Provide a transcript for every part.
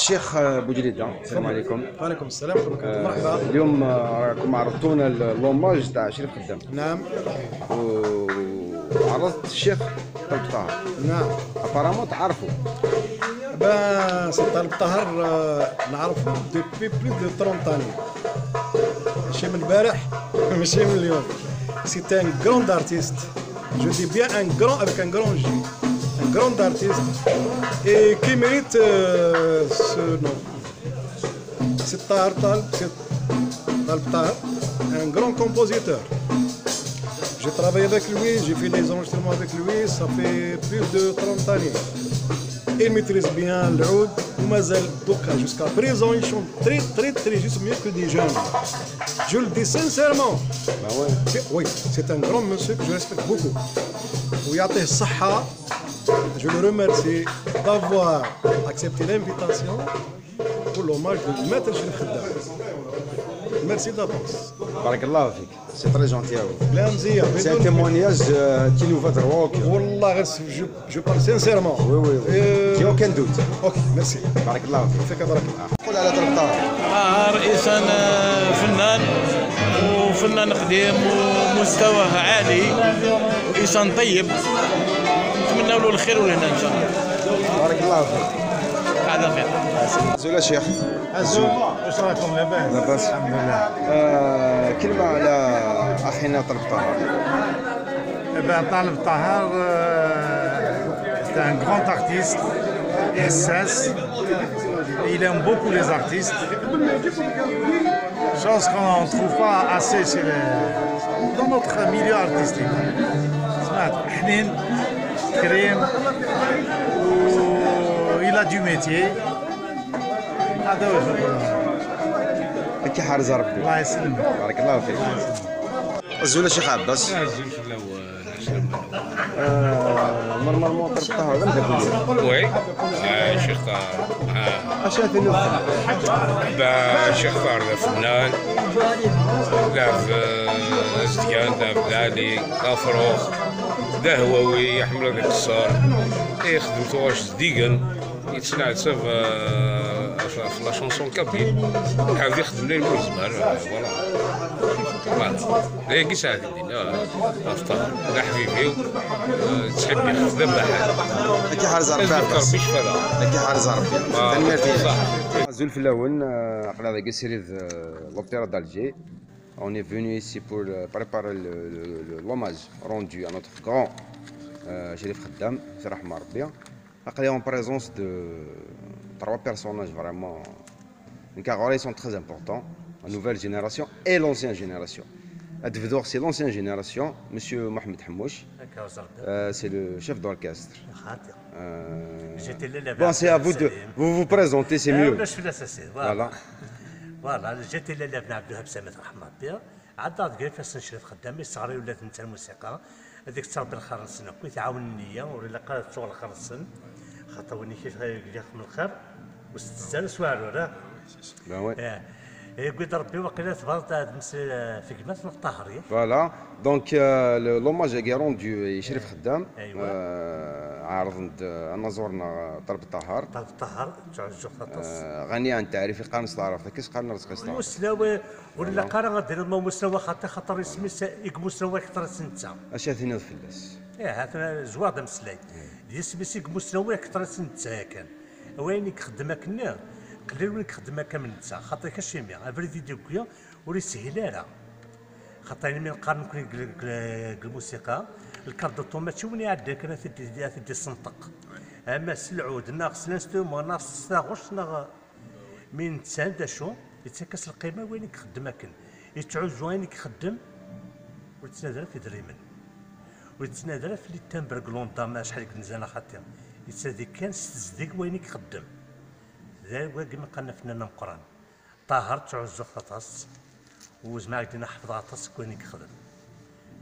الشيخ بوجريدة، السلام عليكم. وعليكم السلام ورحمة الله وبركاته. مرحبا. اليوم راكم عرضتونا اللوماج تاع شريف خدام. نعم. وعرضت الشيخ طلب طاهر. نعم. ابارامون تعرفوا. سي طلب طاهر نعرفه دوبي بلو دو 30 اني. ماشي من البارح ماشي من اليوم. سي ان غروند ارتيست. Je dis bien un grand avec un grand J. Un grand artiste et qui mérite ce nom. C'est Taleb Tahar, un grand compositeur. J'ai travaillé avec lui, j'ai fait des enregistrements avec lui, ça fait plus de 30 années. Il maîtrise bien le oud, ou Mazel Doka. Jusqu'à présent, il chante très juste mieux que des jeunes. Je le dis sincèrement. Bah ouais. Oui, c'est un grand monsieur que je respecte beaucoup. Ouyaté Saha, je le remercie d'avoir accepté l'invitation pour l'hommage de Maître Chérif Khedam. Merci d'avance. بارك الله فيك. سي تري جونتي ا vous. لا مزيان. سي ان témoignage qui nous va droit. والله غير جو بار سينسيرمون. وي كي اوكان دوت. اوكي ميرسي. بارك الله فيك. فيك بارك الله. قول على طلب طاهر. انسان فنان وفنان قديم ومستواه عالي وانسان طيب، نتمنى له الخير والهنا ان شاء الله. بارك الله فيك. على خير. زولا شيخ. عزوم، واش راكم لاباس؟ لاباس الحمد لله. كلمة على أخينا طلب طاهر. طالب طاهر c'est un grand artiste, SS. Il aime beaucoup les artistes. Chose qu'on ne trouve pas assez dans notre milieu artistique. Hnin, Karim, il a du métier. كي حارز ربي. الله يسلمك. بارك الله فيك. الزولة شيخ عباس. نورمالمون طلب طاهر لم تكن. وي شيخ طاهر اش هذا شيخ طاهر فنان، لا في ازديان، لا في دالي، لا فروخ، لا هواوي يحمل هذاك الصار، يخدم تواش صديقا يتصنع في لا شونسون كابيل، حاول يخدم لي المزمار، فوالا لا كي ساعد الدين افطار لا حبيبي تحب يخدم بحال كي حارز ربي عباس. ربي شفاها كي حارز ربي. تنمير فيه. زول في الأول قبل هذا قصير l'opéra d'Alger. On est venu ici pour préparer l'hommage rendu à notre grand Chérif Khedam, Rahma Rabbi. Après, en présence de 3 personnages vraiment, car ils sont très importants, la nouvelle génération et l'ancienne génération. Advedor, c'est l'ancienne génération, Monsieur Mohamed Hamouch, c'est le chef d'orchestre. Bon, c'est à vous de vous présenter, c'est mieux. Voilà. فوالا جات لاله بن عبد الوهاب سامت رحمه ربي عاد قال فاس شريف خدامي صغري ولات نتا الموسيقى هذيك تربي الخير السنه كنت تعاون النيه ولا قالت شغل الخير السن خاطر وني كيف ياخذ من الخير واستزال سوالو راه Ben ouais. قلت ربي وقيلا تبارك في كلمات الطاهريه. Voilà, donc l'hommage est rendu شريف خدام. عارض أنا زورنا طلب طاهر. طلب طاهر تعجب خاطر غني عن تعريف قارن صدارف كيس قارن رزق صدارف. مستوى ولا قارن غدير مستوى خاطر اسمي مستوى اكثر سنتا. اش ثاني الفلاس. هذا زواد مسلاي. يسمي سيك مستوى اكثر سنتا كان. وينك خدمك كنا قليل وين خدمك من نتا خاطر كشيمي افري فيديو كيا ولي سهل لا خاطر من قارن الموسيقى الكاردو ماشي وين يعدى كان في الصنطق اما العود ناقص الانسترومون ناقص الساغوش ناغ من تساند شو يتكاس القيمه وين يخدمك يتعوز وين يخدم ويتنادر في دريمن ويتنادر في التمبرغ لوندا ما شحال كنزانه خاطر يتسادي كان ستزديق وين يخدم ذا كما قالنا فنان مقران طاهر تعوز خاطاس وزعما قلنا حفظ عطاس وين يخدم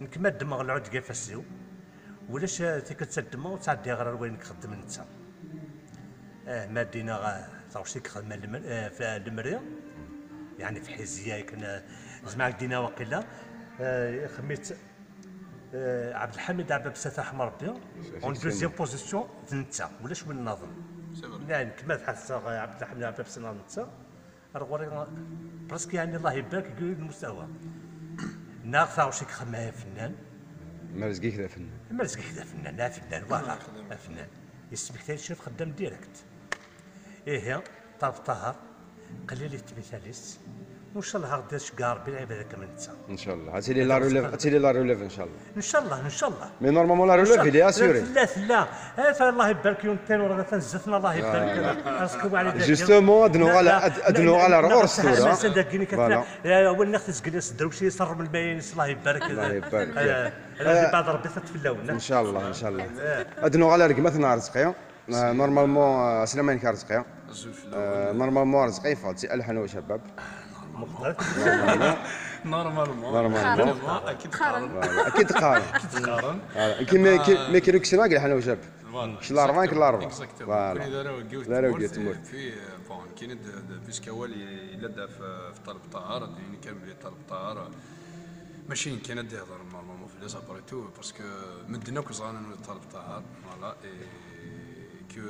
نكما دماغ العود كاع فاسيو ولاش تيكتسدما وتعدي غير وين يخدم انت ما دينا تعرفش يخدم في المريا يعني في حزيه كنا زعما دينا وقيلا خميت عبد الحميد عبد الساتح ربي اون دوزيام بوزيسيون انت ولاش من النظم نعم كما تحس عبد الحميد عبد السلام نتا رغوري برسك يعني الله يبارك يقول المستوى ناقص شي خدمه فنان ما رزقك ذا فنان ما رزقك ذا فنان لا فنان والله فنان يسبك شوف خدام ديريكت ايه طرف طهر قليل التمثاليس وان شاء الله غدا شكار بالعباده كما نتا ان شاء الله هاتي لي لا روليف هاتي لي لا روليف ان شاء الله ان شاء الله ان شاء الله مي نورمالمون لا روليف il est assuré لا الله يبارك يوم الثاني وراه تنزفنا الله يبارك راسكم على ذلك جوستومون ادنو على العرس تورا صدقني كثر اول ناس جلس دروشي يصر من البيان الله يبارك الله يبارك بعد ربي تتفلاونا ان شاء الله ان شاء الله ادنو على رقمتنا رزقيا نورمالمون سلامين كارزقيا نورمالمون رزقي فاضي الحنا وشباب نورمالمون اكيد تقارن كي كيروكسينا كاع حنا وشاب شي الاربعه كل الاربعه لا لا تموت في بون كاين بيسكا هو اللي لدى في طلب الطهاره يعني كامل طلب الطهاره ماشي كاين دي هضر نورمالمون في لي زابريتو باسكو مدنا كوزانا طلب الطهاره فوالا كو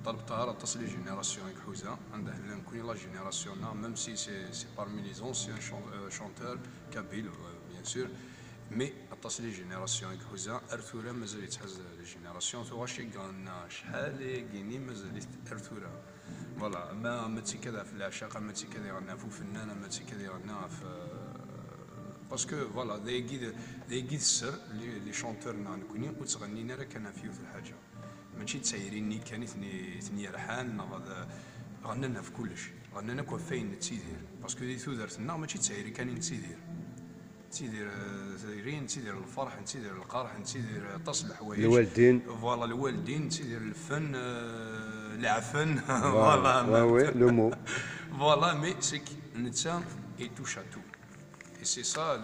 طلب الطهاره تصل لي جينيراسيون حوزه عنده نكون لا جينيراسيون ميم سي سي بارمي لي زونسيان شونتور كابيل بيان سور مي تصل لي جينيراسيون حوزه ارثوره مازال يتحز لي جينيراسيون تو غاشي قالنا شحال كاينين مازال ارثوره فوالا ما تي كذا في العشاق ما تي كذا غنى في فنان ما تي كذا غنى في باسكو فوالا دي يقيد السر لي شونتور نكوني وتغنينا راه كان فيه الحاجه ماشي تسايريني كان ثني رحان غننا في كل شيء غننا كوفين تسيدير باسكو دي ثودرتنا ماشي تسايري كان تسيدير سايرين تسيدير الفرح تسيدير القرح تسيدير تصل حوايج الوالدين فوالا الوالدين تسيدير الفن العفن فوالا وي لو مو فوالا مي سي نتا اي توش ا تو اي سي سا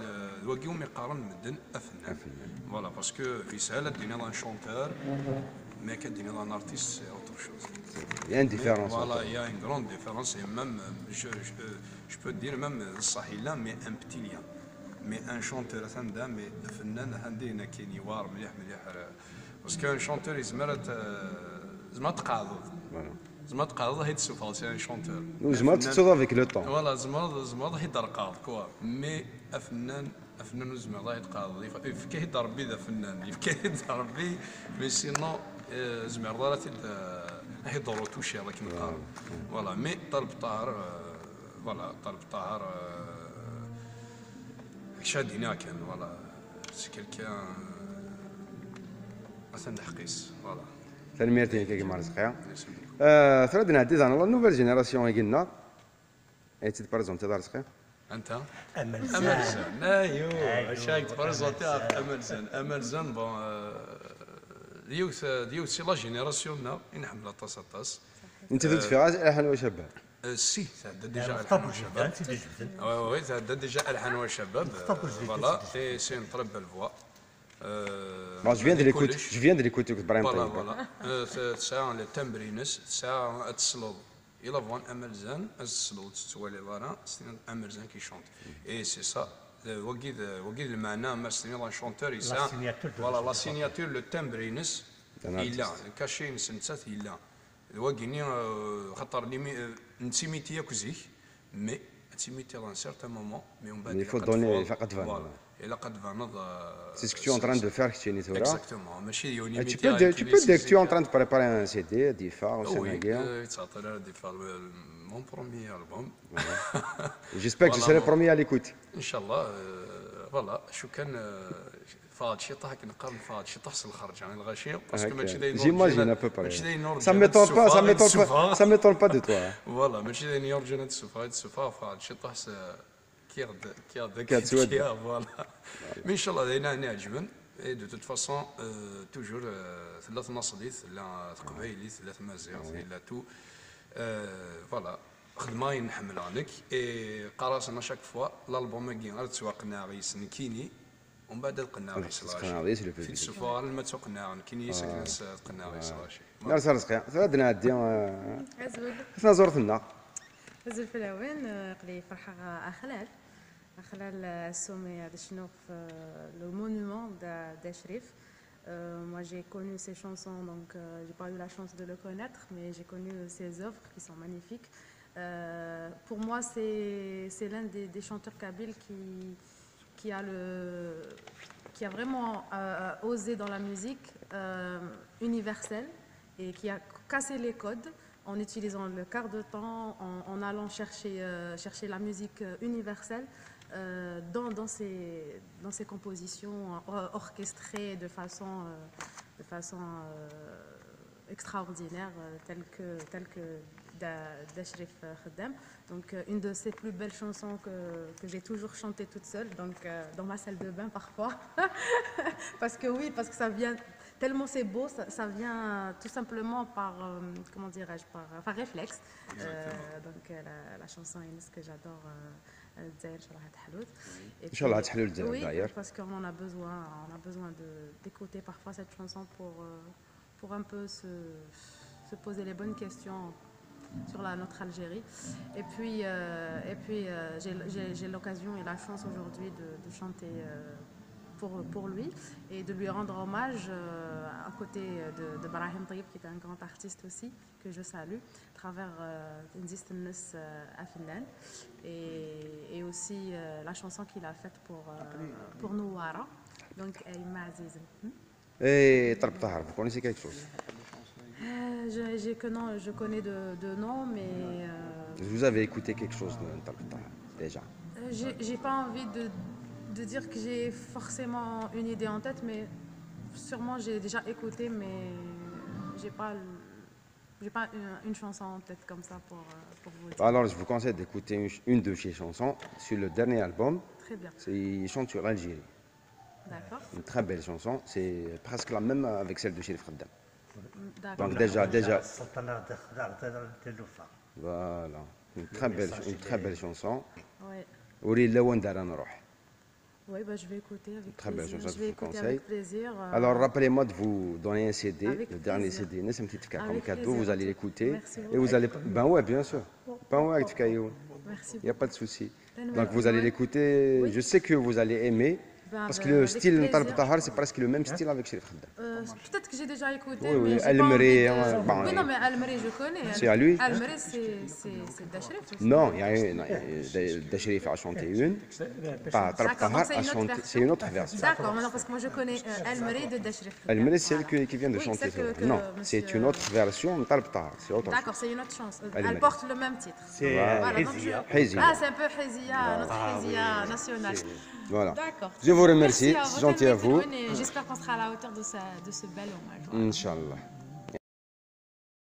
الواقيوم يقارن مدن افنان فوالا باسكو يسهل دينا لان شونتور mais quand on est un artiste, c'est autre chose. Il y a une différence. Voilà, il y a une grande différence et même, je peux dire même, Sahila, mais un petit lien. Mais un chanteur, mais فنان عندنا كاين يوار مليح parce qu'un chanteur زعما تقاعد زعما تقاعد هيد السوفال سي ان شونتور زعما تتصرف avec le temps. فوالا زعما هيد رقاض كوا مي فنان زعما الله يتقاضى يفكا يد ربي ذا فنان يفكا يد ربي مي سينو زعما راه هيد روتوشي الله كيما قالوا فوالا مي طلب الطهر فوالا طلب الطهر شادينا كان فوالا سي كيلكان مثلا حقيس فوالا تنميرتين كيما رزقيا ثلاثة عديت عن لا نوفيل جينيراسيون قلنا اي تي بريزونتي دار رزقيا انت امل زين ايوا شايك تبرزونتي امل زين بون ديوث سي لا جينيراسيون نحمل طاس انت ضد فيها الحان وشباب سي تعدى ديجا الحان وشباب وي تعدى ديجا الحان وشباب فوالا اي سي ان تري بيل فوا Moi, je viens de l'écouter, Brahim Taïb. Voilà, ça, le Tambrines, ça, Atslo. Il a vu Amelzan, Atslo, Tsouali Vara, c'est Amelzan qui chante. Et c'est ça, Wagid le Mana, c'est un chanteur, voilà, la signature, le Tambrines, il a, le cachet, une sensat, il a. Wagini, Khatar, intimité à Kouzik, mais intimité à un certain moment, mais on va il faut donner, il faut voilà. Et là, c'est ce que tu es en train de faire, exactement. Tu peux dire que tu es en train de préparer un CD, des phares au Sénégal. Oui, mon premier album. J'espère que je serai le premier à l'écoute. Inch'Allah, voilà, je كان فاض شي طاح كنقارن فاض شي طاح الخرج يعني الغاشيه باسكو ماشي داير j'imagine à peu près ça m'étonne pas de toi voilà ماشي داير يورجينا السوفا فاض شي طاح كيرد فوالا مي ان شاء الله داينا نعجبن دو توت فاسون توجور ثلاث نصليت لا قبايلي ثلاث مزيغ لا تو فوالا خدمه نحمل عنك اي قراسنا شاك فوا الالبوم كي غير تسواقنا غيس نكيني ومن بعد القناغيس في السفاره ما توقنا كاين يسكن القناغيس راشي ناس رزقيا ثلاثنا عدي حنا زورتنا نزل في الاوان قلي فرحه اخلال السومي هذا شنو في لو مونومون دا شريف Moi, j'ai connu ses chansons, donc j'ai pas eu la chance de le connaître, mais j'ai connu ses œuvres qui sont magnifiques. Pour moi, c'est l'un des chanteurs kabyles qui a vraiment osé dans la musique universelle et qui a cassé les codes en utilisant le quart de temps, en allant chercher la musique universelle dans ses compositions orchestrées de façon extraordinaire, telle que d'Achrif Khaddam. Donc une de ses plus belles chansons que j'ai toujours chantées toute seule, donc dans ma salle de bain parfois. parce que ça vient tellement c'est beau, ça vient tout simplement par comment dirais-je, par réflexe. Donc la chanson que j'adore. Oui, parce qu'on a besoin d'écouter parfois cette chanson pour un peu se poser les bonnes questions sur notre Algérie. Et puis j'ai l'occasion et la chance aujourd'hui de chanter pour lui et de lui rendre hommage à côté de Brahim Tayyip, qui est un grand artiste aussi, que je salue, à travers Nzist Nnes à Finlande, et aussi la chanson qu'il a faite pour Nouara, donc Aïma Aziz. Et Talb Tahar, vous connaissez quelque chose? Je connais de nom, mais... Vous avez écouté quelque chose de Talb Tahar, déjà? J'ai pas envie de dire que j'ai forcément une idée en tête, mais sûrement j'ai déjà écouté, mais j'ai pas une chanson en tête comme ça pour vous dire. Alors je vous conseille d'écouter une de ses chansons sur le dernier album. Très bien. Il chante sur l'Algérie. D'accord. Une très belle chanson, c'est presque la même avec celle de Achrif Khaddam. D'accord. Donc déjà. Voilà, une très belle chanson. Ouais. Oui, je vais écouter avec très plaisir. Belle chanson, Je vais écouter avec plaisir. Alors rappelez-moi de vous donner un CD, avec le dernier plaisir. CD, comme Avec cadeau, plaisir. vous allez l'écouter. Merci Et vous allez... Ben ouais, bien sûr. Ben ouais, avec Merci il n'y a pas de souci. beaucoup. Donc vous allez l'écouter, Oui. je sais que vous allez aimer. Parce que le style de Talb Tahar, c'est presque le même style avec Achrif Khaddam. Peut-être que j'ai déjà écouté, Oui, mais j'ai Al pas Mri, envie de... bon, Oui, non, mais Al Mri, je connais. C'est à lui? Al Mri, c'est d'Achrif aussi. Non, Achrif a chanté une. Pas Talb D'accord, Tahar donc c'est a une autre chanté, version. c'est une autre version. D'accord, maintenant parce que moi je connais Al Mri de d'Achrif. Al Mri, c'est elle qui vient de Oui, chanter. celle que Non, monsieur- c'est une autre version de Talb Tahar. C'est autre chose. D'accord, c'est une autre chanson. Al Elle Mri. porte le même titre. C'est Voilà, donc Hizia. Hizia. Ah, c'est un peu Hizia, notre Hizia nationale. Voilà. D'accord. Je vous remercie, Merci à c'est gentil à vous. et j'espère qu'on sera à la hauteur de ce bel hommage. Inch'Allah.